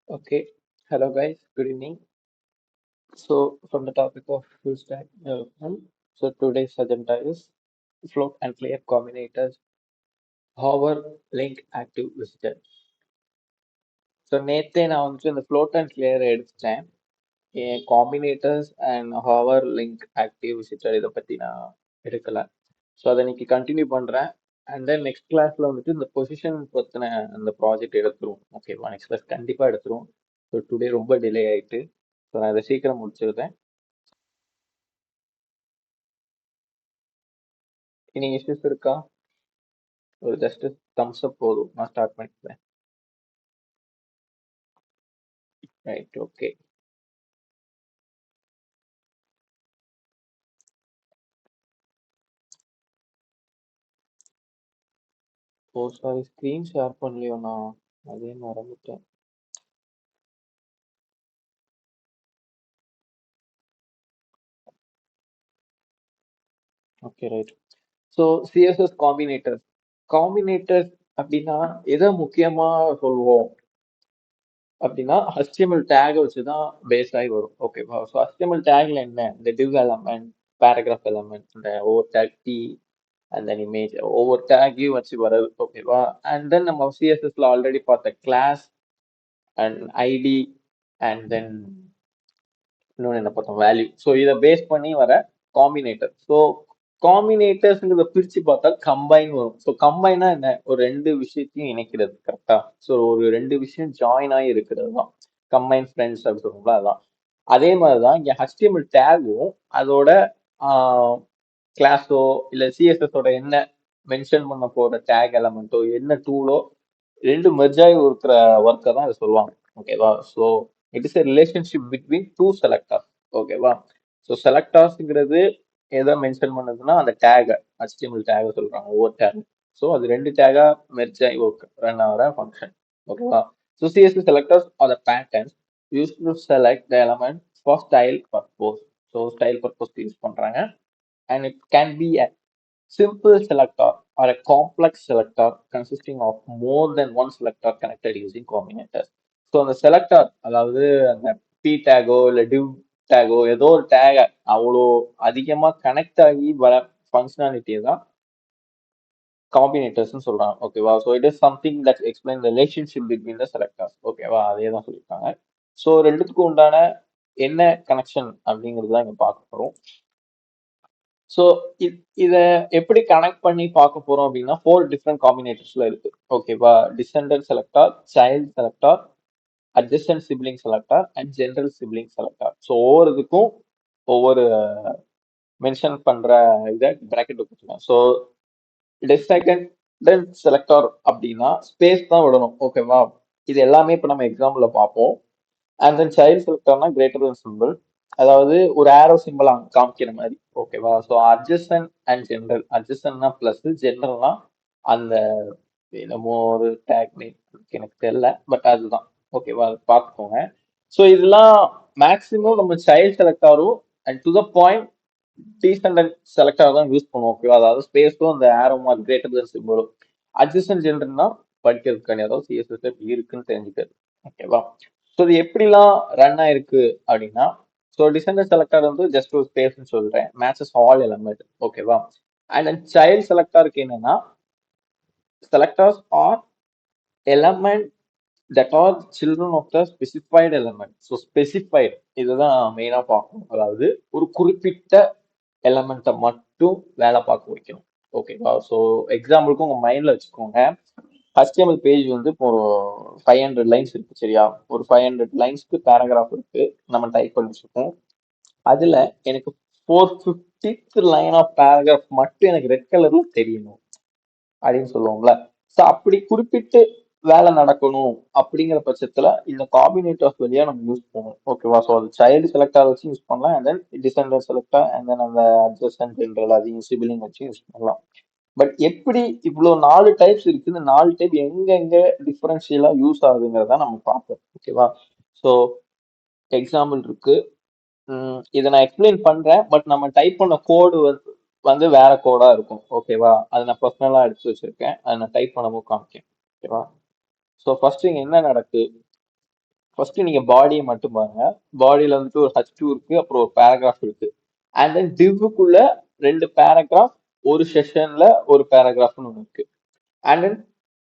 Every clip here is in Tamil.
Okay. Hello, guys. Good evening. So, from the topic of full stack development, so today's agenda is float and clear combinators, hover, link, active visitor. So, நேத்தே நான் வந்துட்டு இந்த float and clear எடுத்துட்டேன். என் combinators and hover, link, active visitor இதை பத்தி நான் எடுக்கல. ஸோ அதை இன்னைக்கு கண்டினியூ பண்றேன். அண்ட் தென் நெக்ஸ்ட் கிளாஸ்ல வந்துட்டு இந்த பொசிஷன் பத்தின அந்த ப்ராஜெக்ட் எடுத்துருவோம். ஓகேவா? நெக்ஸ்ட் கிளாஸ் கண்டிப்பா எடுத்துருவோம். ஸோ டுடே ரொம்ப டிலே ஆயிட்டு. ஸோ நான் அதை சீக்கிரம் முடிச்சிருந்தேன். இனி இஷ்யூஸ் இருக்கா? ஒரு ஜஸ்ட் தம்ஸ் அப் போதும், நான் ஸ்டார்ட் பண்ணிக்கிறேன். Right, okay. Oh sorry, screen share பண்ணலையோ நான், அதே மறந்துட்டேன். Okay, right. So CSS combinator combinator அப்படின்னா எதை முக்கியமா சொல்லுவோம் அப்படின்னா HTML டேக் வச்சு தான் பேஸ் ஆகி வரும். ஓகேவா? ஸோ HTML டேக்ல என்ன, இந்த டிவ் எலமெண்ட், பேராகிராஃப் எலமெண்ட், இந்த over tag D and then image, ஒவ்வொரு டேக்கையும் வச்சு வர்றது. ஓகேவா? அண்ட் தென் நம்ம சிஎஸ்எஸ்ல ஆல்ரெடி பார்த்த class and ID and then இன்னொன்று என்ன பார்த்தோம், வேல்யூ. ஸோ இதை பேஸ் பண்ணி வர காம்பினேட்டர். ஸோ காம்பினேட்டர்ஸ்ங்கிறத பிரிச்சு பார்த்தா கம்பைன் வரும். ஸோ கம்பைனா என்ன, ஒரு ரெண்டு விஷயத்தையும் இணைக்கிறது. கரெக்டா? ஸோ ஒரு ரெண்டு விஷயம் ஜாயின் ஆகி இருக்கிறது தான் கம்பைன் ஃப்ரெண்ட்ஸ் அப்படின்னு சொல்லுவோம்ல, அதான். அதே மாதிரிதான் இங்க HTML டேகும் அதோட கிளாஸோ இல்ல சிஎஸ்எஸோட என்ன மென்ஷன் பண்ண போற டேக் எலமெண்ட்டோ என்ன டூலோ ரெண்டு மெர்ஜ் ஆகி இருக்கிற ஒர்க்கை தான் இதை சொல்லுவாங்க. ஓகேவா? So it is a relationship between two selectors. ஓகேவா? ஸோ செலக்டர்ஸ்ங்கிறது எதை மென்ஷன் பண்ணுதுன்னா அந்த டேக், HTML டேக சொல்றாங்க, ஒவ்வொரு டேக். ஸோ அது ரெண்டு டேகா மெர்ஜ் ஆகி ஒர்க் ரன் ஆகிற ஃபங்க்ஷன். ஓகேவா? So CSS selectors are the patterns use to select the element for style purpose. So style பர்பஸ்க்கு யூஸ் பண்றாங்க. And it can be a simple selector or a complex selector consisting of more than one selector connected using combinators. So அந்த செலக்டர், அதாவது அந்த பி டேகோ இல்லை டிவ் டேகோ ஏதோ ஒரு டேக அவ்வளோ அதிகமா கனெக்ட் ஆகி வர ஃபங்க்ஷனாலிட்டியை தான் காம்பினேட்டர்ஸ் சொல்றாங்க. ஓகேவா? So it is something that explain relationship between the selectors. ஓகேவா? அதே தான் சொல்லியிருக்காங்க. ஸோ ரெண்டுத்துக்கும் உண்டான என்ன கனெக்ஷன் அப்படிங்கிறது தான் இங்க பார்க்க போறோம். ஸோ இதை எப்படி கனெக்ட் பண்ணி பார்க்க போறோம் அப்படின்னா, 4 டிஃப்ரெண்ட் காம்பினேட்டர்ஸ்ல இருக்கு. ஓகேவா? Descendant selector, child selector, adjacent sibling selector and general sibling selector. So ஒவ்வொரு இதுக்கும் ஒவ்வொரு மென்ஷன் பண்ற இதை பிராக்கெட் கொடுத்துருக்கேன். ஸோ டிசெண்டன்ட் செலக்டார் அப்படின்னா ஸ்பேஸ் தான் விடணும். ஓகேவா? இது எல்லாமே இப்போ நம்ம எக்ஸாம்பிள்ல பார்ப்போம். அண்ட் தென் சைல்ட் செலக்டர்னா கிரேட்டர் தென் சிம்பிள், அதாவது ஒரு ஆரோ சிம்பிள் காமிக்கிற மாதிரி. ஓகேவா? ஸோ அட்ஜசன் அண்ட் ஜென்ரல், அட்ஜசன்னா பிளஸ், ஜென்ரல்னா அந்த என்னமோ ஒரு டேக் நேம் எனக்கு தெரியல, பட் அதுதான். ஓகேவா? அது பார்த்துக்கோங்க. ஸோ இதெல்லாம் மேக்ஸிமம் நம்ம சைல்ட் செலக்டாரும் and to the point descendant selector தான் யூஸ் பண்ணுவோம். ஓகேவா? அதாவது ஸ்பேஸும் அந்த ஆரோ மார்க் கிரேட்டர் தென் சிம்பிளும். அட்ஜசன் ஜென்ரல்னா படிக்கிறதுக்கான ஏதாவது சிஎஸ்எஸ் எப்படி இருக்குன்னு தெரிஞ்சுக்கிறது. ஓகேவா? ஸோ இது எப்படிலாம் ரன் ஆயிருக்கு அப்படின்னா, ஸோ டிசெண்டன்ட் செலக்டர் வந்து ஜஸ்ட் ஒரு ஸ்பேஸ்ன்னு சொல்றேன், மேட்சஸ் ஆல் எலமெண்ட். ஓகேவா? அண்ட் தென் சைல்ட் செலக்டருக்கு என்னன்னா, selectors are element that are children of the specified element. So specified இதுதான் மெயினாக பார்க்கணும். அதாவது ஒரு குறிப்பிட்ட எலமெண்ட்டை மட்டும் வேலை பார்க்க வைக்கணும். ஓகேவா? ஸோ எக்ஸாம்பிளுக்கு உங்க மைண்ட்ல வச்சுக்கோங்க, HTML பேஜ் வந்து இப்போ ஒரு 500 லைன்ஸ் இருக்கு. சரியா? ஒரு 500 லைன்ஸ்க்கு பேராகிராஃப் இருக்கு, நம்ம டைப் பண்ணி வச்சிருக்கோம். அதுல எனக்கு 450th லைன் ஆஃப் பேராகிராஃப் மட்டும் எனக்கு ரெட் கலர்ல தெரியணும் அப்படின்னு சொல்லுவோம்ல. ஸோ அப்படி குறிப்பிட்டு வேலை நடக்கணும் அப்படிங்கிற பட்சத்துல இந்த காம்பினேட்டர்ஸ் வழியா நம்ம யூஸ் பண்ணுவோம். ஓகேவா? ஸோ அது சைல்டு செலக்டர் வச்சு யூஸ் பண்ணலாம், and then descendant selector, and then அந்த அட்ஜஸ்டன்ட் ஜென்ரல் அதையும் சிபிலிங் வச்சு யூஸ் பண்ணலாம். பட் எப்படி இவ்வளவு 4 டைப்ஸ் இருக்கு, இந்த 4 டைப் எங்க டிஃபரன்ஷியலா யூஸ் ஆகுதுங்கிறத நம்ம பார்ப்போம். ஓகேவா? ஸோ எக்ஸாம்பிள் இருக்கு. இதை நான் எக்ஸ்பிளைன் பண்றேன், பட் நம்ம டைப் பண்ண கோடு வந்து வேற கோடா இருக்கும். ஓகேவா? அதை நான் பர்சனலா எடுத்து வச்சிருக்கேன், அதை நான் டைப் பண்ணும்போது காமிக்கேன். ஓகேவா? ஸோ ஃபர்ஸ்ட் இங்க என்ன நடக்கு, ஃபர்ஸ்ட் நீங்க பாடியை மட்டும் பாருங்க. பாடியில வந்துட்டு ஒரு H2 இருக்கு, அப்புறம் ஒரு பேராகிராஃப் இருக்கு. அண்ட் தென் டிவ்வுக்குள்ள ரெண்டு பேராகிராஃப், ஒரு செஷன்ல ஒரு பேராகிராஃப்னு ஒன்று இருக்கு. அண்ட் தென்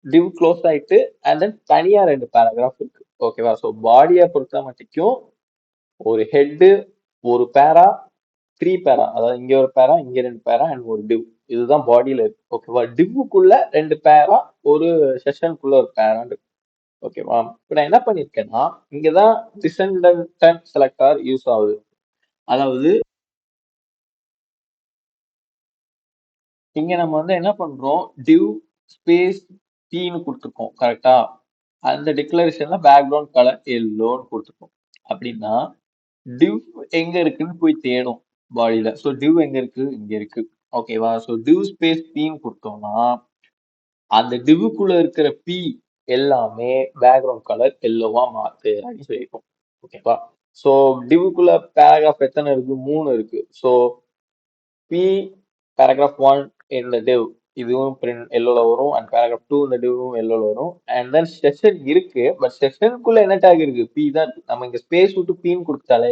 டிவ் க்ளோஸ் ஆயிட்டு அண்ட் தென் தனியா ரெண்டு பேராகிராஃப் இருக்கு. ஓகேவா? ஸோ பாடியை பொறுத்த மட்டும் ஒரு ஹெட்டு, ஒரு பேரா, த்ரீ பேரா, அதாவது இங்க ஒரு பேரா, இங்க ரெண்டு பேரா அண்ட் ஒரு டிவ். இதுதான் பாடியில இருக்கு. ஓகேவா? டிவ்வுக்குள்ள ரெண்டு பேரா, ஒரு செஷனுக்குள்ள ஒரு பேரா இருக்கு. ஓகேவா? இப்ப நான் என்ன பண்ணிருக்கேன்னா, இங்கதான் டிசெண்டன்ட் செலக்டார் யூஸ் ஆகுது. அதாவது இங்க நம்ம வந்து என்ன பண்றோம், டிவ் ஸ்பேஸ் டீன்னு கொடுத்துருக்கோம். கரெக்டா? அந்த டிக்ளரேஷன்ல பேக்ரவுண்ட் கலர் எல்லோன்னு கொடுத்துருக்கோம். அப்படின்னா டிவ் எங்க இருக்குன்னு போய் தேடும் பாடியில. ஸோ டிவ் எங்க இருக்கு, இங்க இருக்கு. ஓகேவா? ஸோ டிவ் ஸ்பேஸ் டீன்னு கொடுத்தோம்னா அந்த டிவுக்குள்ள இருக்கிற பி எல்லாமே பேக்ரவுண்ட் கலர் எல்லோவா மாத்து அப்படின்னு சொல்லியிருக்கோம். ஓகேவா? ஸோ டிவுக்குள்ள பேராகிராஃப் எத்தனை இருக்கு, மூணு இருக்கு. ஸோ பி பேராகிராஃப் ஒன் இந்த டிவ் இதுவும் பிரிண்ட் எல்லோல வரும், அண்ட் பேராகிராஃப் டூ இந்த டிவும் எல்லோல வரும். அண்ட் தென் செஷன் இருக்கு, பட் செஷனுக்குள்ள என்ன டேக் இருக்கு, பி தான் இருக்கு. நம்ம இங்க ஸ்பேஸ் விட்டு பின்னு கொடுத்தாலே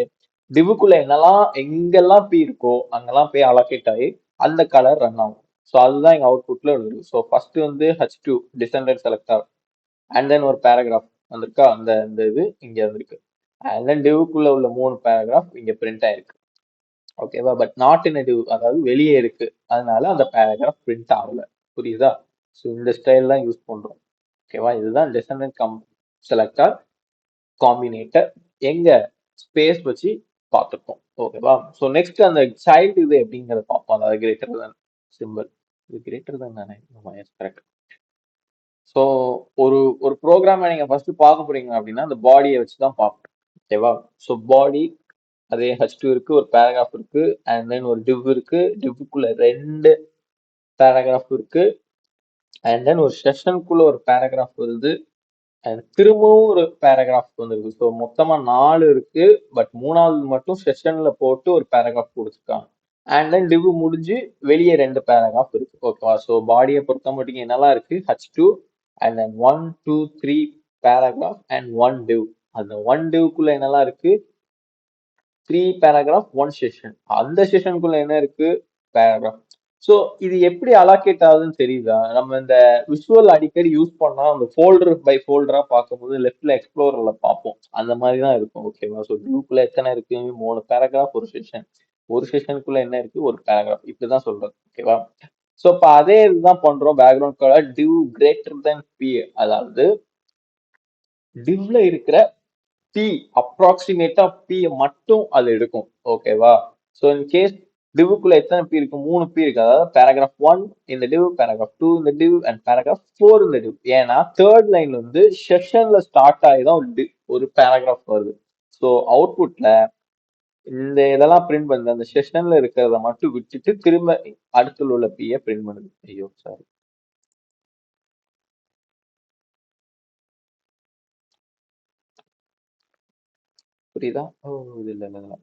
டிவுக்குள்ள என்னெல்லாம் எங்கெல்லாம் பி இருக்கோ அங்கெல்லாம் போய் அலோகேட் ஆகி அந்த கலர் ரன் ஆகும். ஸோ அதுதான் எங்க அவுட்புட்ல வருது. ஸோ ஃபர்ஸ்ட் வந்து H2 descendant selector and then ஒரு பேராகிராஃப் வந்திருக்கா, அந்த இந்த இது இங்க வந்திருக்கு. அண்ட் தென் டிவுக்குள்ள உள்ள மூணு பேராகிராஃப் இங்க பிரிண்ட் ஆயிருக்கு. ஓகேவா? பட் நாட் இன் டிவ், அதாவது வெளியே இருக்கு, அதனால அந்த பேராகிராஃப் பிரிண்ட் ஆகல. புரியுதா? ஸோ இந்த ஸ்டைல் தான் யூஸ் பண்றோம். ஓகேவா? இதுதான் டிசெண்டன்ட் செலக்டர் காம்பினேட்டர் எங்க ஸ்பேஸ் வச்சு பார்த்துருக்கோம். ஓகேவா? ஸோ நெக்ஸ்ட் அந்த சைல்டு இது எப்படிங்கிறத பார்ப்போம். அதாவது கிரேட்டர் தன் சிம்பிள். இது கிரேட்டர் தன் தானே? கரெக்ட். ஸோ ஒரு ஒரு ப்ரோக்ராமை நீங்க ஃபர்ஸ்ட் பார்க்க போறீங்க அப்படின்னா அந்த பாடியை வச்சு தான் பார்க்கணும். ஓகேவா? ஸோ பாடி அதே H2 இருக்கு, ஒரு பேராகிராஃப் இருக்கு, அண்ட் தென் ஒரு டிவ் இருக்கு, டிவ்வுக்குள்ள ரெண்டு பேராகிராஃப் இருக்கு, அண்ட் தென் ஒரு செஷனுக்குள்ள ஒரு பேராகிராஃப் வருது, அண்ட் திரும்பவும் ஒரு பேராகிராஃப் வந்துருக்கு. ஸோ மொத்தமா நாலு இருக்கு, பட் மூணாவது மட்டும் செஷன்ல போட்டு ஒரு பேராகிராஃப் கொடுத்துருக்காங்க. அண்ட் தென் டிவ் முடிஞ்சு வெளியே ரெண்டு பேராகிராஃப் இருக்கு. ஓகேவா? ஸோ பாடியை பொறுத்த மட்டும் என்னெல்லாம் இருக்கு, H2 and then 1 2 3 paragraph and one div. அந்த ஒன் டிவ்க்குள்ள என்னெல்லாம் இருக்கு, த்ரீ பேராகிராஃப் ஒன் செஷன். அந்த செஷனுக்குள்ள என்ன இருக்கு, பேராகிராஃப். ஸோ இது எப்படி அலாகேட் ஆகுதுன்னு தெரியுதா? நம்ம இந்த விஷுவல் அடிக்கடி யூஸ் பண்ணா அந்த ஃபோல்டர் பை ஃபோல்டரா பார்க்கும்போது லெஃப்ட்ல எக்ஸ்ப்ளோரர்ல பார்ப்போம், அந்த மாதிரி தான் இருக்கும். ஓகேவா? ஸோ குரூப்ல எத்தனை இருக்கு, மூணு பேராகிராஃப் ஒரு செஷன், ஒரு செஷனுக்குள்ள என்ன இருக்கு, ஒரு பேராகிராஃப், இப்படிதான் சொல்றது. ஓகேவா? ஸோ இப்போ அதே இதுதான் பண்றோம் background colour div greater than P. அதாவது டிவ்ல இருக்கிற பி அப்ராக்சிமேட்டா பி மட்டும் அது எடுக்கும். ஓகேவா? ஸோ இன் கேஸ் டிவுக்குள்ள எத்தனை பி இருக்கு, மூணு பி இருக்கு. அதாவது பேராகிராஃப் ஒன் இந்த டிவ், பேராகிராஃப் டூ இந்த டிவ் அண்ட் பேராகிராஃப் ஃபோர் இந்த டிவ். ஏன்னா தேர்ட் லைன்ல வந்து செஷன்ல ஸ்டார்ட் ஆகி தான் ஒரு பேராகிராஃப் வருது. ஸோ அவுட்புட்ல இந்த இதெல்லாம் பிரிண்ட் பண்ணுது, அந்த செஷன்ல இருக்கிறத மட்டும் விட்டுட்டு திரும்ப அடுத்துல உள்ள பியை பிரிண்ட் பண்ணுது. ஐயோ சாரி. புரியுதா? ஓ, இது இல்ல இல்ல இல்ல.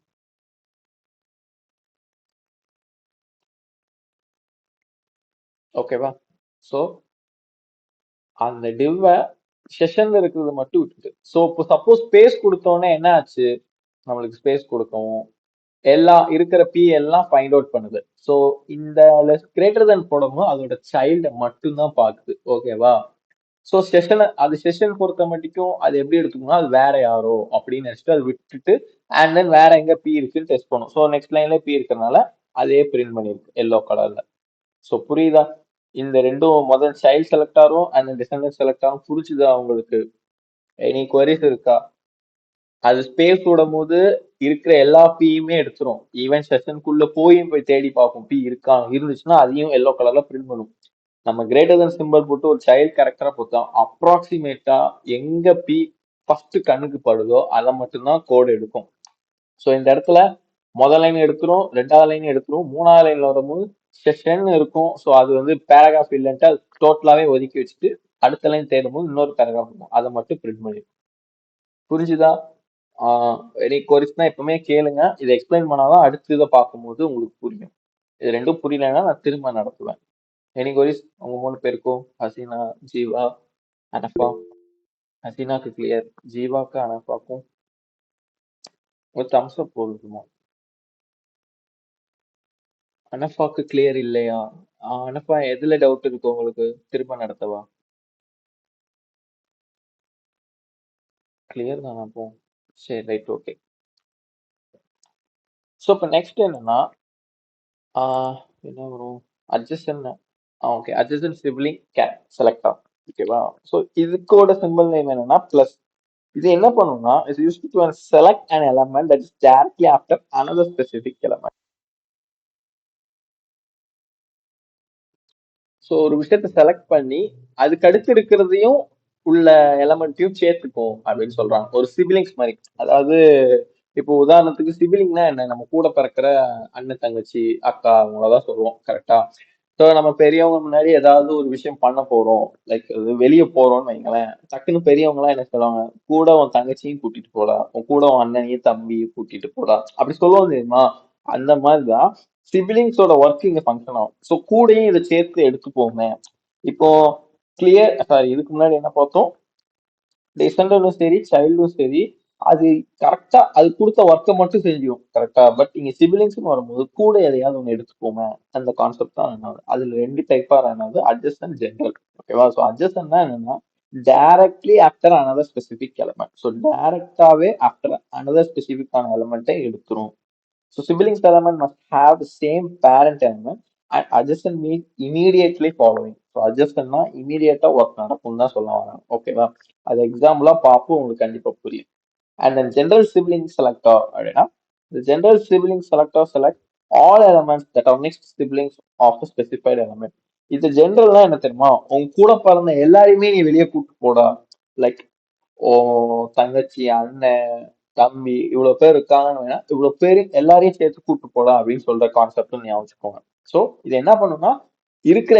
ஓகேவா? ஸோ அந்த டிவ்வை செஷன்ல இருக்கிறது மட்டும் விட்டுட்டு, ஸோ இப்போ சப்போஸ் ஸ்பேஸ் கொடுத்தோன்னே என்ன ஆச்சு, நம்மளுக்கு ஸ்பேஸ் கொடுக்கவும் எல்லாம் இருக்கிற பி எல்லாம் ஃபைண்ட் அவுட் பண்ணுது. ஸோ இந்த கிரேட்டர் தென் போடும்போது அதோட சைல்டை மட்டும்தான் பார்க்குது. ஓகேவா? ஸோ செஷனை அது செஷன் பொறுத்த மட்டும் அது எப்படி எடுத்துக்கணும், அது வேற யாரோ அப்படின்னு நினைச்சிட்டு அதை விட்டுட்டு அண்ட் தென் வேற எங்க பி இருக்குன்னு டெஸ்ட் பண்ணும். ஸோ நெக்ஸ்ட் லைன்ல பி இருக்கிறனால அதே பிரிண்ட் பண்ணிருக்கு எல்லோ கலர்ல. ஸோ புரியுதா? இந்த ரெண்டும் முதல் சைல்ட் செலக்டாரும் அண்ட் டிசெண்டன்ட் செலக்டாரும் புரிச்சுதா உங்களுக்கு? எனி குவரிஸ் இருக்கா? அது ஸ்பேஸ் விடும் போது இருக்கிற எல்லா பீயுமே எடுத்துரும். ஈவன் செஷனுக்குள்ள போய் தேடி பார்க்கும் பி இருக்கா, இருந்துச்சுன்னா அதையும் எல்லோ கலர்ல பிரிண்ட் பண்ணும். நம்ம கிரேட்டர் தன் சிம்பிள் போட்டு ஒரு சைல்ட் கேரக்டரா பொறுத்தோம் அப்ராக்சிமேட்டா எங்க பி ஃபர்ஸ்ட் கண்ணுக்கு படுதோ அதை மட்டும்தான் கோடு எடுக்கும். ஸோ இந்த இடத்துல முதல் லைன் எடுத்துரும், ரெண்டாவது லைன் எடுத்துரும், மூணாவது லைன்ல வரும்போது செஷன் இருக்கும். ஸோ அது வந்து பேராகிராஃப் இல்லைன்ட்டு அது டோட்டலாவே ஒதுக்கி வச்சுட்டு அடுத்த லைன் தேடும் போது இன்னொரு பேராகிராஃப் இருக்கும், அதை மட்டும் பிரிண்ட் பண்ணிடும். புரிஞ்சுதா? எனி கொரிஸ்னா எப்பவுமே கேளுங்க. இதை எக்ஸ்பிளைன் பண்ணாதான் அடுத்த இதை பார்க்கும்போது உங்களுக்கு புரியும். இது ரெண்டும் புரியலைன்னா நான் திரும்ப நடத்துவேன். எனி கொரிஸ் உங்க மூணு பேருக்கும், ஹசீனா, ஜீவா, அனஃபா? ஹசீனாக்கு கிளியர், ஜீவாக்கு அனஃபாக்கும் ஒரு தம்ஸ் அப் போதுமா? அனஃபாக்கு கிளியர் இல்லையா? அனஃபா எதுல டவுட் இருக்கு உங்களுக்கு? திரும்ப நடத்தவா? கிளியர் தானா அப்போ? சரி, ரைட், ஓகே. ஸோ இப்போ நெக்ஸ்ட் என்னன்னா, என்ன வரும்? Adjacent. Okay, adjacent sibling can selector. ஓகேவா? ஸோ இதுக்கோட சிம்பிள் நேம் என்னன்னா பிளஸ். இது என்ன பண்ணும்னா it's used to select an element that is directly after another specific element. ஸோ ஒரு விஷயத்த செலக்ட் பண்ணி அதுக்கு அடுத்து இருக்கிறதையும் உள்ள எலமெண்ட்டையும் சேர்த்துக்கும் அப்படின்னு சொல்றாங்க. ஒரு சிபிலிங்ஸ் மாதிரி. அதாவது இப்போ உதாரணத்துக்கு சிபிலிங்னா என்ன? நம்ம கூட பிறக்கிற அண்ணன், தங்கச்சி, அக்கா அவங்களதான் சொல்லுவோம். கரெக்டா? ஸோ நம்ம பெரியவங்க முன்னாடி ஏதாவது ஒரு விஷயம் பண்ண போறோம், லைக் வெளியே போறோம்னு வைங்களேன், டக்குன்னு பெரியவங்க எல்லாம் என்ன சொல்லுவாங்க? கூட உன் தங்கச்சியும் கூட்டிட்டு போடா, உன் கூட உன் அண்ணனையும் தம்பியும் கூட்டிட்டு போடா, அப்படி சொல்லுவோம் தெரியுமா? அந்த மாதிரிதான் சிபிலிங்ஸோட ஒர்க் இங்க ஃபங்க்ஷன் ஆகும். ஸோ கூடயும் இதை சேர்த்து எடுத்துப்போமே. இப்போ கிளியர், சாரி, இதுக்கு முன்னாடி என்ன பார்த்தோம்? டிசெண்டரும் சரி, சைல்டும் சரி, அது கரெக்டா அது கொடுத்த ஒர்க்கை மட்டும் செஞ்சிடும். கரெக்டா? பட் இங்க சிபிலிங்ஸ்னு வரும்போது கூட எதையாவது ஒன்று எடுத்துப்போமே. அந்த கான்செப்ட் தான் என்னது. அதுல ரெண்டு டைப்பா என்னது, அட்ஜஸ்ட் அண்ட் ஜென்ரல். ஓகேவா? ஸோ அட்ஜஸ்ட்னா என்னன்னா directly after another specific element. So டைரக்டாவே ஆஃப்டர் அனதர் ஸ்பெசிபிக்கான எலமெண்ட்டை எடுத்துரும். So siblings element must have the same parent element and adjacent means immediately following. So adjacent னா immediate ஒர்க் நடக்கும் தான் சொல்ல வராங்க. ஓகேவா? அது எக்ஸாம்பிளா பார்ப்போம், உங்களுக்கு கண்டிப்பா புரியும். And then general sibling selector அப்படின்னா the general sibling selector select all elements that are next siblings of a specified element. இது ஜென்ரல்னா என்ன தெரியுமா? உங்க கூட பிறந்த எல்லாரையுமே நீ வெளியே கூட்டு போடா. லைக் ஓ தங்கச்சி, அண்ணன், தம்பி இவ்வளவு பேர் இருக்காங்கன்னா இவ்வளவு பேரு எல்லாரையும் சேர்த்து கூட்டு போலாம் அப்படின்னு சொல்ற கான்செப்ட் ஞாபகம் வச்சுக்கோங்க. சோ இது என்ன பண்ணும்னா இருக்கிற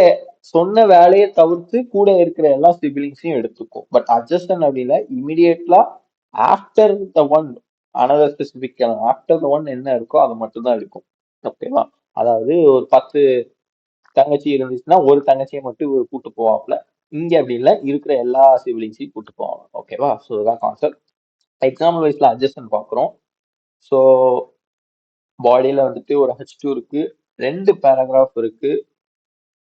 சொன்ன வேலையை தவிர்த்து கூட இருக்கிற எல்லா சிபிலிங்ஸையும் எடுத்துக்கும். பட் அட்ஜஸ்டன் அப்படின்னா immediately after the one another specific after the one என்ன இருக்கோ அதை மட்டும் தான் எடுக்கும். ஓகேவா? அதாவது ஒரு 10 தங்கச்சி இருந்துச்சுன்னா ஒரு தங்கச்சியை மட்டும் இவர் கூட்டு போவாப்ல. இங்க அப்படி இல்லை, இருக்கிற எல்லா சிபிலிங்ஸையும் கூட்டு போவாங்க. ஓகேவா? ஸோ இதுதான் கான்செப்ட். எக்ஸாம்பிள் வைஸ்ல அட்ஜஸ்டன் பார்க்குறோம். ஸோ பாடியில வந்துட்டு ஒரு H2 இருக்கு, 2 பேராகிராஃப் இருக்கு,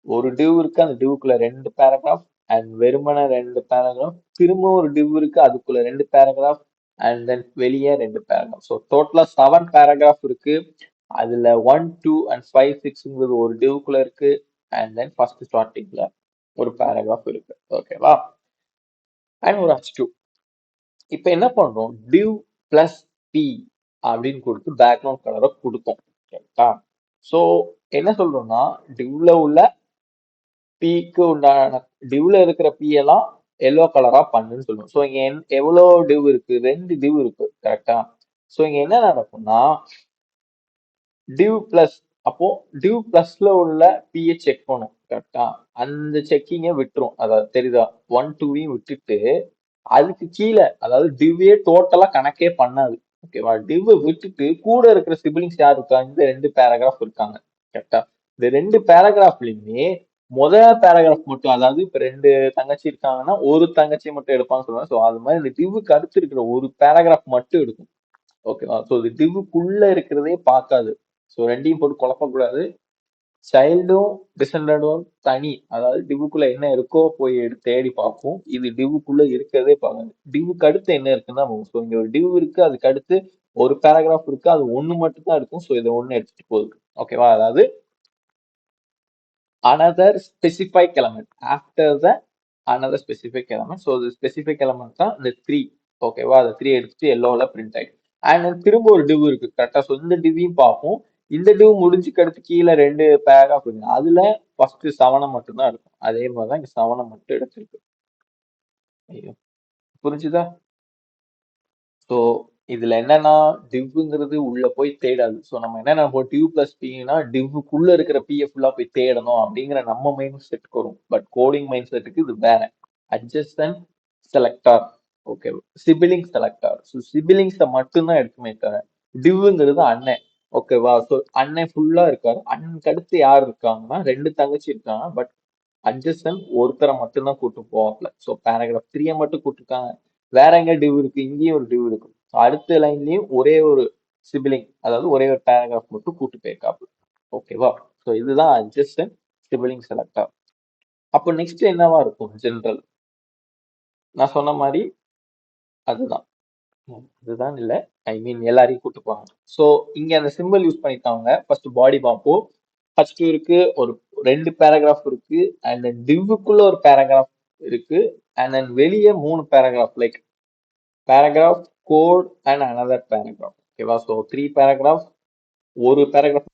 ஒரு டிவ் இருக்கு, அந்த டிவ்க்குள்ள 2 பேராகிராஃப், அண்ட் வெறுமனே 2 பேராகிராஃப், திரும்ப ஒரு டிவ் இருக்கு, அதுக்குள்ள 2 பேராகிராஃப், அண்ட் தென் வெளியே 2 பேராகிராஃப். ஸோ டோட்டலா 7 பேராகிராஃப் இருக்கு. அதுல 1, 2 அண்ட் 5, 6ங்கிறது ஒரு டிவ்க்குள்ள இருக்கு, அண்ட் தென் ஃபர்ஸ்ட் ஸ்டார்டிங்ல ஒரு பேராகிராஃப் இருக்கு. ஓகேவா? அண்ட் ஒரு H2. இப்ப என்ன பண்றோம்? div பிளஸ் p அப்படின்னு கொடுத்து பேக்ரவுண்ட் கலரை கொடுத்தோம். கரெக்டா? சோ என்ன சொல்றோம்னா divல உள்ள pக்கு உண்டான divல இருக்கிற p எல்லாம் எல்லோ கலரா பண்ணுன்னு சொல்லுவோம். சோ இங்க எவ்வளவு div இருக்கு? 2 div இருக்கு. கரெக்டா? சோ இங்க என்ன நடக்கும்னா div பிளஸ், அப்போ div பிளஸ்ல உள்ள p செக் பண்ணும். கரெக்டா? அந்த செக்கிங்க விட்டுரும். அதாவது தெரியுதா? 1, 2வையும் விட்டுட்டு அதுக்கு கீழே, அதாவது டிவ்வே டோட்டலா கணக்கே பண்ணாது. ஓகேவா? டிவ் விட்டுட்டு கூட இருக்கிற சிபிலிங்ஸ் யார் இருக்கா? இந்த 2 பேராகிராஃப் இருக்காங்க. கரெக்டா? இந்த 2 பேராகிராஃப்லயுமே முதல் பேராகிராஃப் மட்டும், அதாவது இப்ப 2 தங்கச்சி இருக்காங்கன்னா ஒரு தங்கச்சி மட்டும் எடுப்பான்னு சொல்லுவாங்க. ஸோ அது மாதிரி இந்த டிவ்வுக்கு அடுத்து இருக்கிற ஒரு பேராகிராஃப் மட்டும் எடுக்கும். ஓகேவா? ஸோ இது டிவ்வுக்குள்ள இருக்கிறதே பார்க்காது. ஸோ ரெண்டையும் போட்டு குழப்பக்கூடாது. சைல்டும் டிசெண்டடும் தனி, அதாவது டிவுக்குள்ள என்ன இருக்கோ போய் தேடி பார்ப்போம். இது டிவுக்குள்ள இருக்கிறதே பார்க்காது. டிவுக்கு அடுத்து என்ன இருக்குன்னா, ஸோ இங்க ஒரு டிவ் இருக்கு, அதுக்கு அடுத்து ஒரு பேராகிராஃப் இருக்கு, அது ஒண்ணு மட்டும் தான் இருக்கும். ஸோ இதை ஒண்ணு எடுத்துட்டு போகுது. ஓகேவா? அதாவது another specific element after the another specific element. So the specific element தான் இந்த 3. ஓகேவா? அந்த 3 எடுத்துட்டு எல்லோல பிரிண்ட் ஆயிடும். அண்ட் திரும்ப ஒரு டிவ் இருக்கு. கரெக்டா? ஸோ இந்த டிவையும் பார்ப்போம். இந்த டிவ் முடிஞ்சுக்கு அடுத்து கீழே 2 பேராகிராஃப் இருக்கு. அதுல ஃபர்ஸ்ட் 7 மட்டும் தான் இருக்கும். அதே மாதிரிதான் இங்க 7 மட்டும் எடுத்திருக்கு. ஐயோ, புரிஞ்சுதா? ஸோ இதுல என்னன்னா டிவ்ங்கிறது உள்ள போய் தேடாது. ஸோ நம்ம என்ன நினைப்போம்? டிவ் பிளஸ் பின்னா டிவ்வுக்குள்ள இருக்கிற பிஏ ஃபுல்லா போய் தேடணும் அப்படிங்கிற நம்ம மைண்ட் செட்டுக்கு வரும். பட் கோடிங் மைண்ட் செட்டுக்கு இது வேற. Adjacent selector. Okay, sibling selector. So சிபிலிங்ஸை மட்டும்தான் எடுக்குமே தவிர டிவ்ங்கிறது அண்ணன். ஓகேவா? ஸோ அண்ணன் ஃபுல்லா இருக்காரு. அண்ணனுக்கு அடுத்து யார் இருக்காங்கன்னா 2 தங்கச்சி இருக்காங்க. பட் அட்ஜஸ்டன் ஒருத்தரை மட்டும்தான் கூட்டு போவாப்ல. ஸோ பேராகிராஃப் 3 மட்டும் கூட்டிருக்காங்க. வேற எங்க டிவ் இருக்கு, இங்கேயும் ஒரு டிவ் இருக்கு. அடுத்த லைன்லயும் ஒரே ஒரு சிபிலிங், அதாவது ஒரே ஒரு பேராகிராஃப் மட்டும் கூட்டு போயிருக்காப்ல. ஓகேவா? ஸோ இதுதான் அட்ஜஸ்டன் சிபிலிங் செலக்டர். அப்போ நெக்ஸ்ட் என்னவா இருக்கும்? ஜென்ரல். நான் சொன்ன மாதிரி அதுதான். இதுதான் இல்ல, ஐ மீன் எல்லாரையும் கூட்டு போவாங்க. ஸோ இங்க அந்த சிம்பிள் யூஸ் பண்ணிட்டாங்க. ஃபர்ஸ்ட் பாடி பார்ப்போம். ஃபர்ஸ்ட் இருக்கு ஒரு ரெண்டு பேராகிராஃப் இருக்கு, அண்ட் தென் டிவ்வுக்குள்ள ஒரு பேராகிராஃப் இருக்கு, அண்ட் தென் வெளியே மூணு paragraph, like paragraph, code and another paragraph. ஓகேவா? So three paragraph. ஒரு பேராகிராஃப்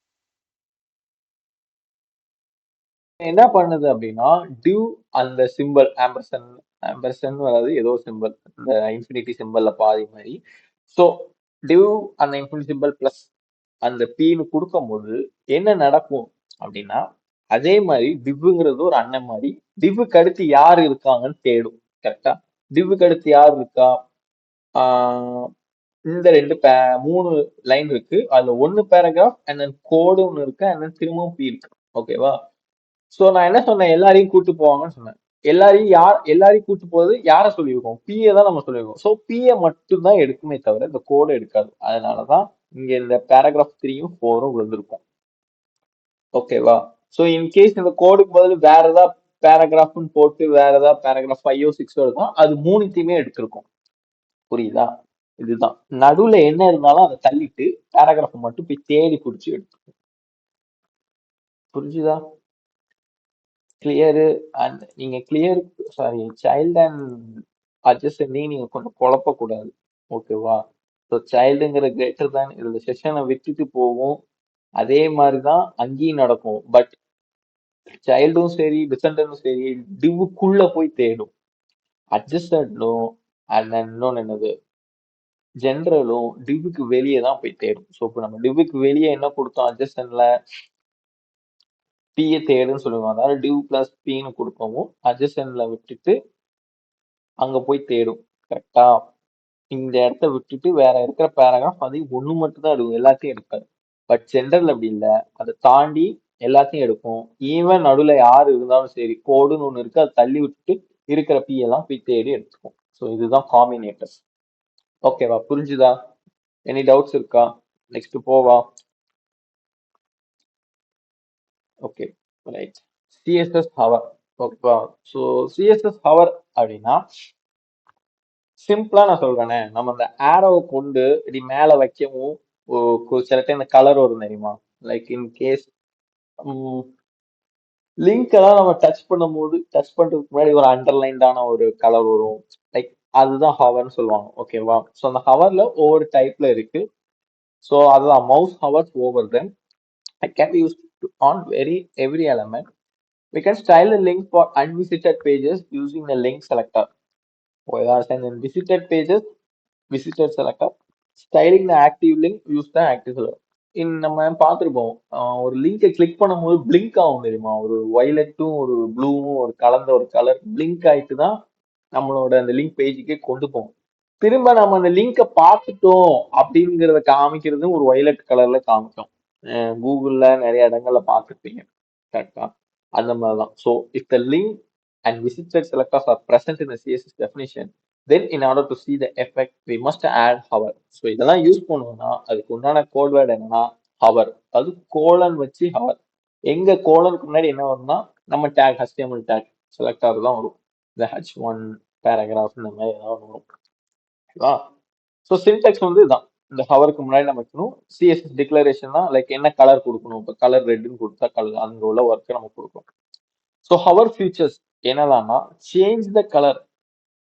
என்ன பண்ணுது அப்படின்னா, டிவ் அந்த சிம்பிள் ஆம்பர்சன், ஆம்பர்சன் அதாவது ஏதோ சிம்பிள், இந்த இன்ஃபினிட்டி சிம்பிள்ல பாதி மாதிரி. ஸோ டிவ் அந்த இன்ஃபினிட்டி சிம்பிள் பிளஸ் அந்த பீனு கொடுக்கும்போது என்ன நடக்கும் அப்படின்னா, அதே மாதிரி டிவ்ங்கிறது ஒரு அண்ணன் மாதிரி, டிவ்வுக்கு அடுத்து யார் இருக்காங்கன்னு தேடும். கரெக்டா? டிவ்வுக்கு அடுத்து யார் இருக்கா? ஆஹ் இந்த மூணு லைன் இருக்கு, அதுல ஒன்னு பேராகிராஃப் அண்ட் தென் கோடு ஒன்னு இருக்கு, அண்ட் தென் திரும்பவும் பி இருக்கு. ஓகேவா? சோ நான் என்ன சொன்னேன், எல்லாரையும் கூட்டு போவாங்கன்னு சொன்னேன். எல்லாரையும் கூட்டு போறது யார சொல்லியிருக்கோம்? பிஏ தான் நம்ம சொல்லியிருக்கோம். சோ பிஏ மட்டும் தான் எடுக்குமே தவிர இந்த கோடு எடுக்காது. அதனாலதான் இங்க இந்த பேராகிராஃப் 3யும் 4ம் விழுந்திருக்கும். ஓகேவா? சோ இன்கேஸ் இந்த கோடுக்கு பதில் வேற ஏதாவது பேராகிராஃப்னு போட்டு வேற ஏதாவது பேராகிராஃப் 5ஓ 6ஓ இருக்கும், அது மூணுத்தையுமே எடுத்திருக்கும். புரியுதா? இதுதான் நடுவுல என்ன இருந்தாலும் அதை தள்ளிட்டு பேராகிராஃப் மட்டும் போய் தேடி பிடிச்சி எடுத்து. புரிஞ்சுதா? கிளியரு. அண்ட் நீங்க கிளியர், சாரி, சைல்ட் அண்ட் அட்ஜஸ்டன்டையும் நீங்க கொஞ்சம் குழப்பக்கூடாது. ஓகேவா? ஸோ சைல்டுங்கிற கிரேட்டர் தான் இதுல செஷனை விட்டுட்டு போகும். அதே மாதிரிதான் அங்கேயும் நடக்கும். பட் சைல்டும் சரி டிசெண்டனும் சரி டிவுக்குள்ள போய் தேடும். அட்ஜஸ்டன்டும் அண்ட் இன்னொன்னு என்னது, ஜென்ரலும் டிவுக்கு வெளியே தான் போய் தேடும். ஸோ இப்போ நம்ம டிவுக்கு வெளியே என்ன கொடுத்தோம் அட்ஜஸ்டன்ட்ல? பிஏ தேடுன்னு சொல்லுவோம். அதாவது டிவ் பிளஸ் பின்னு கொடுக்கவும் அட்ஜஸ்டன்ட்ல விட்டுட்டு அங்க போய் தேடும். கரெக்டா? இந்த இடத்த விட்டுட்டு வேற இருக்கிற பேராகிராஃப் அது ஒண்ணு மட்டும் தான் எடுக்கும், எல்லாத்தையும் எடுக்காது. பட் ஜென்ரல் அப்படி இல்லை, அதை தாண்டி எல்லாத்தையும் எடுக்கும். ஈவன் நடுவுல யாரு இருந்தாலும் சரி, கோடுன்னு ஒண்ணு இருக்கு, அதை தள்ளி விட்டுட்டு இருக்கிற பி எல்லாம் போய் தேடி எடுத்துக்கும். ஸோ இதுதான் காம்பினேட்டர்ஸ். ஓகேவா? புரிஞ்சுதா? எனி டவுட்ஸ் இருக்கா? நெக்ஸ்ட் போவா? Okay, right. CSS hour. ஓகேவா? ஸோ சிஎஸ்எஸ் ஹவர் அப்படின்னா சிம்பிளா நான் சொல்றேனே, நம்ம அந்த ஆரோவை கொண்டு இப்படி மேல வைக்கவும் சில டைம் இந்த கலர் வரும் தெரியுமா? லைக் இன் கேஸ் லிங்க் எல்லாம் நம்ம டச் பண்றதுக்கு முன்னாடி ஒரு அண்டர்லைன்டான ஒரு கலர் வரும். லைக் அதுதான் ஹவர்னு சொல்லுவாங்க. ஓகேவா? ஸோ அந்த ஹவர்ல ஒவ்வொரு டைப்ல இருக்கு. ஸோ அதுதான் mouse hours over then I can be used on every element. We can style a link for unvisited pages using the link selector. Whereas in visited pages, visited selector, styling the active link, use the active selector. நம்ம பார்த்துருப்போம், ஒரு லிங்கை கிளிக் பண்ணும்போது பிளிங்க் ஆகும் தெரியுமா? ஒரு வயலட்டும் ஒரு ப்ளூவும் ஒரு கலந்த ஒரு கலர் பிளிங்க் ஆயிட்டு தான் நம்மளோட அந்த லிங்க் பேஜுக்கே கொண்டு போகும். திரும்ப நம்ம அந்த லிங்கை பார்த்துட்டோம் அப்படிங்கிறத காமிக்கிறது ஒரு வயலட் கலர்ல காமிக்கும். கூகுள்ல நிறைய இடங்கள்ல பார்த்துருப்பீங்க. கரெக்டா? அந்த மாதிரிதான். So if the link and visited selectors R present in the CSS definition, then in order to see the effect we must add hover. So இதெல்லாம் யூஸ் பண்ணுவோம்னா அதுக்கு உண்டான கோட் வேர்டு என்னன்னா hover. அது கோலன் வச்சு hover. எங்க கோலனுக்கு முன்னாடி என்ன வரும்னா நம்ம டேக் HTML டேக் செலக்டர் தான் வரும். இந்த H1 பேராகிராஃப் இந்த மாதிரி ஏதாவது வரும். ஓகேவா? ஸோ சின்டெக்ஸ் வந்து இதுதான். இந்த ஹவருக்கு முன்னாடி நம்ம வைக்கணும். சிஎஸ்எஸ் டிக்ளரேஷன் தான், லைக் என்ன கலர் கொடுக்கணும். இப்போ கலர் ரெட்னு கொடுத்தா கலர் அங்க உள்ள ஒர்க்கை நம்ம கொடுக்கணும். ஸோ ஹவர் ஃபியூச்சர்ஸ் என்னதான்னா, change the colour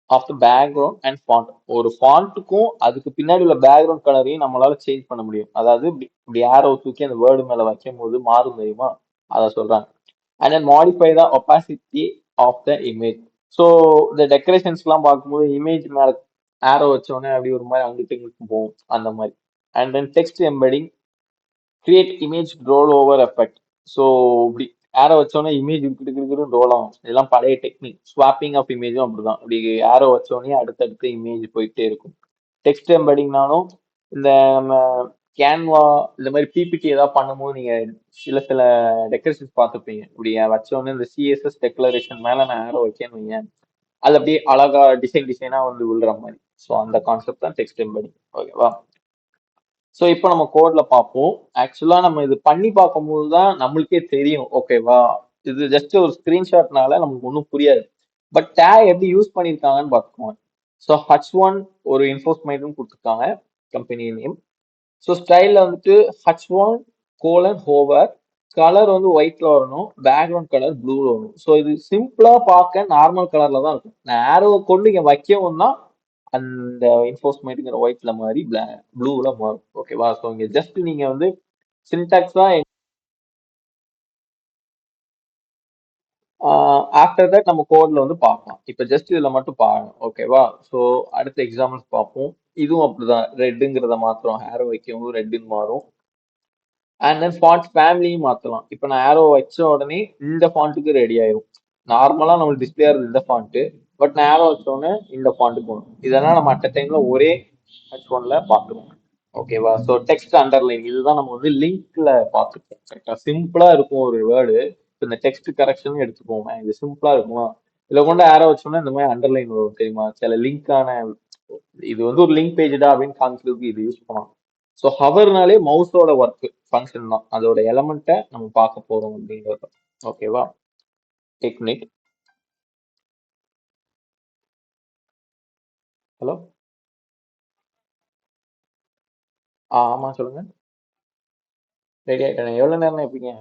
of the background and font. ஒரு ஃபாண்ட்டுக்கும் அதுக்கு பின்னாடி உள்ள பேக்ரவுண்ட் கலரையும் நம்மளால சேஞ்ச் பண்ண முடியும். அதாவது இப்படி ஏரோ தூக்கி அந்த வேர்டு மேல வைக்கும் போது மாறும் தெரியுமா? அதை சொல்றாங்க. And then modify the opacity of the image. So இந்த டெக்கரேஷன்ஸ்லாம் பார்க்கும்போது இமேஜ் மேல ஆரோ வச்சோடனே அப்படி ஒரு மாதிரி அங்கிட்டு இங்கிட்டு போகும், அந்த மாதிரி. And then text embedding, create image role over effect. So இப்படி ஆரோ வச்சோடனே இமேஜ் கிட்டு ரோல் ஆகும். இதெல்லாம் பழைய டெக்னிக். ஸ்வாப்பிங் ஆஃப் இமேஜும் அப்படிதான். இப்படி ஆரோ வச்சோடனே அடுத்தடுத்து இமேஜ் போயிட்டே இருக்கும். டெக்ஸ்ட் எம்பெடிங்னாலும் இந்த நம்ம கேன்வா இந்த மாதிரி பிபிடி ஏதாவது பண்ணும்போது நீங்க சில சில டெக்கரேஷன்ஸ் பார்த்துப்பீங்க. இப்படி வச்சோடனே இந்த சிஎஸ்எஸ் டெக்ளரேஷன் மேல நான் ஆரோ வைக்கேன்னு வைங்க, அது அப்படியே அழகா டிசைனா வந்து விழுற மாதிரி. ஸோ அந்த கான்செப்ட் தான் டெக்ஸ்ட் எம்பெடிங். ஓகேவா? ஸோ இப்போ நம்ம கோட்ல பார்ப்போம். ஆக்சுவலா நம்ம இது பண்ணி பார்க்கும்போது தான் நம்மளுக்கே தெரியும். ஓகேவா? இது ஜஸ்ட் ஒரு ஸ்கிரீன்ஷாட்னால நமக்கு ஒன்றும் புரியாது. பட் டேக் எப்படி யூஸ் பண்ணியிருக்காங்கன்னு பார்த்துக்கோங்க. ஸோ H1 ஒரு என்ஃபோர்ஸ்மெண்ட்னு கொடுத்துருக்காங்க, கம்பெனி நேம். ஸோ ஸ்டைலில் வந்துட்டு H1 கோலன் ஹோவர், கலர் வந்து ஒயிட்ல வரணும், பேக்ரவுண்ட் கலர் ப்ளூல வரணும். ஸோ இது சிம்பிளா பார்க்க நார்மல் கலர்ல தான் இருக்கும். நான் ஆரோவை கொண்டு இங்க வைக்கவும் தான் அந்த என்ஃபோர்ஸ்மெண்ட்ங்கிற ஒயிட்ல மாறி ப்ளூல மாறும். ஓகேவா? ஸோ இங்க ஜஸ்ட் நீங்க வந்து சின்டாக்ஸ் தான். ஆஃப்டர் தட் நம்ம கோட்ல வந்து பார்க்கலாம். இப்போ ஜஸ்ட் இதுல மட்டும் பாருங்க. ஓகேவா? ஸோ அடுத்த எக்ஸாம்பிள்ஸ் பார்ப்போம். இதுவும் அப்படிதான், ரெட்டுங்கிறத மாத்திரம், ஆரோ வைக்கவும் ரெட்டுன்னு மாறும். அண்ட் தென் ஃபாண்ட் ஃபேமிலியும் மாற்றலாம். இப்போ நான் ஆரோ வச்ச உடனே இந்த ஃபாண்ட்டுக்கு ரெடி ஆயிரும். நார்மலாக நம்மளுக்கு டிஸ்பிளே ஆகுது இந்த ஃபாண்ட்டு, பட் நான் ஆரோ வச்ச உடனே இந்த ஃபாண்ட்டுக்கு வரும். இதெல்லாம் நம்ம அட் டைம்ல ஒரே H1ல பார்த்துருவோம். ஓகேவா? ஸோ டெக்ஸ்ட் அண்டர்லைன் இதுதான் நம்ம வந்து லிங்க்ல பார்த்துருப்போம். கரெக்டா? சிம்பிளா இருக்கும் ஒரு வேர்டு. இந்த டெக்ஸ்ட் கரெக்ஷன் எடுத்துக்கோங்க, இது சிம்பிளா இருக்குமா? இதுல கொண்டு ஆரோ வச்சோம்னா இந்த மாதிரி அண்டர்லைன் வரும் தெரியுமா? சில லிங்கான இது வந்து ஒரு லிங்க் பேஜ்டா அப்படின்னு காமிக்கிறதுக்கு இது யூஸ் பண்ணலாம். ஸோ ஹவர்னாலே மவுஸோட ஒர்க் ஃபங்க்ஷன் தான், அதோட எலமெண்ட்டை நம்ம பார்க்க போறோம் அப்படிங்கிறது. ஓகேவா? டெக்னிக். ஹலோ. ஆமா சொல்லுங்க. ரெடி ஆயிட்டேன். எவ்வளவு நேரம் இருப்பீங்க?